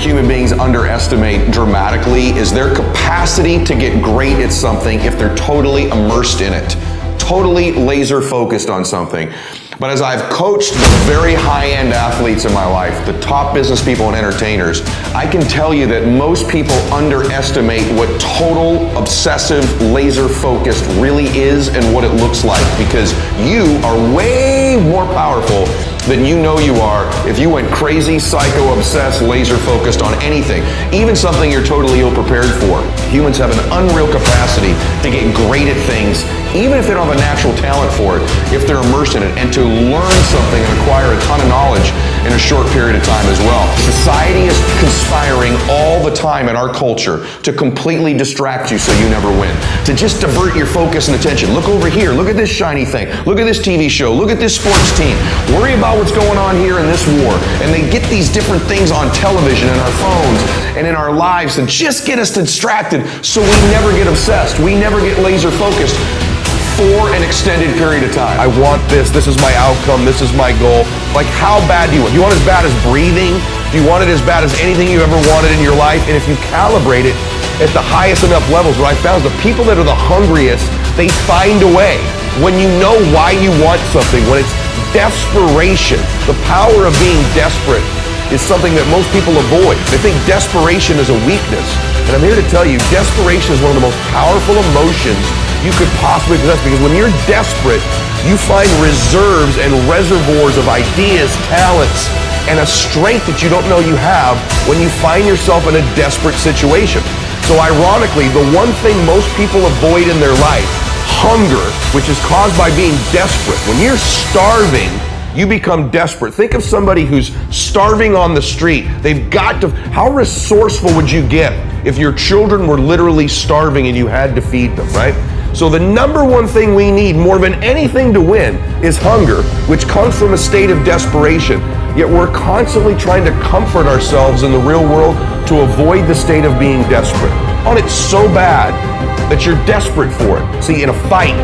human beings underestimate dramatically is their capacity to get great at something if they're totally immersed in it, totally laser focused on something. But as I've coached the very high-end athletes in my life, the top business people and entertainers, I can tell you that most people underestimate what total obsessive laser focused really is and what it looks like, because you are way more powerful than you know you are if you went crazy, psycho, obsessed, laser focused on anything, even something you're totally ill-prepared for. Humans have an unreal capacity to get great at things, even if they don't have a natural talent for it, if they're immersed in it, and to learn something and acquire a ton of knowledge in a short period of time as well. Society is conspiring all the time in our culture to completely distract you so you never win, to just divert your focus and attention. Look over here, look at this shiny thing, look at this TV show, look at this sports team, worry about what's going on here in this war. And they get these different things on television and our phones and in our lives to just get us distracted so we never get obsessed, we never get laser focused for an extended period of time. I want this is my outcome, this is my goal. Like, how bad do you want? Do you want it as bad as breathing? Do you want it as bad as anything you ever wanted in your life? And if you calibrate it at the highest enough levels, what I found is the people that are the hungriest, they find a way. When you know why you want something, when it's desperation, the power of being desperate is something that most people avoid. They think desperation is a weakness. And I'm here to tell you, desperation is one of the most powerful emotions you could possibly possess, because when you're desperate, you find reserves and reservoirs of ideas, talents, and a strength that you don't know you have when you find yourself in a desperate situation. So ironically, the one thing most people avoid in their life, hunger, which is caused by being desperate. When you're starving, you become desperate. Think of somebody who's starving on the street. They've got to, how resourceful would you get if your children were literally starving and you had to feed them, right? So the number one thing we need more than anything to win is hunger, which comes from a state of desperation. Yet we're constantly trying to comfort ourselves in the real world to avoid the state of being desperate. On it's so bad that you're desperate for it. See, in a fight,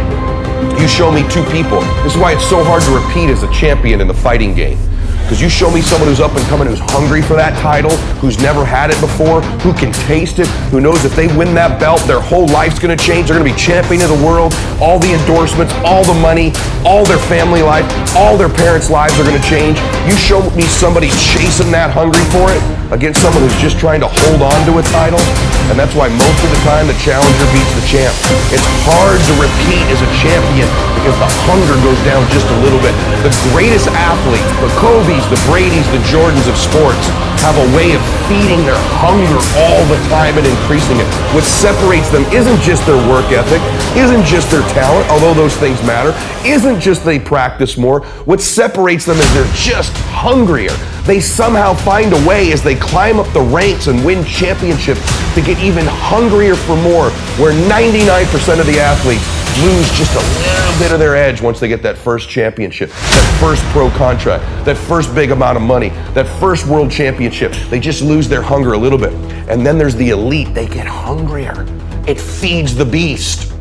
you show me two people. This is why it's so hard to repeat as a champion in the fighting game. Because you show me someone who's up and coming, who's hungry for that title, who's never had it before, who can taste it, who knows if they win that belt, their whole life's gonna change. They're gonna be champion of the world, all the endorsements, all the money, all their family life, all their parents' lives are gonna change. You show me somebody chasing that, hungry for it, against someone who's just trying to hold on to a title. And that's why most of the time the challenger beats the champ. It's hard to repeat as a champion because the hunger goes down just a little bit. The greatest athletes, the Kobe's, the Brady's, the Jordans of sports, have a way of feeding their hunger all the time and increasing it. What separates them isn't just their work ethic, isn't just their talent, although those things matter, isn't just they practice more. What separates them is they're just hungrier. They somehow find a way as they climb up the ranks and win championships to get even hungrier for more, where 99% of the athletes lose just a little bit of their edge once they get that first championship, that first pro contract, that first big amount of money, that first world championship. They just lose their hunger a little bit. And then there's the elite. They get hungrier. It feeds the beast.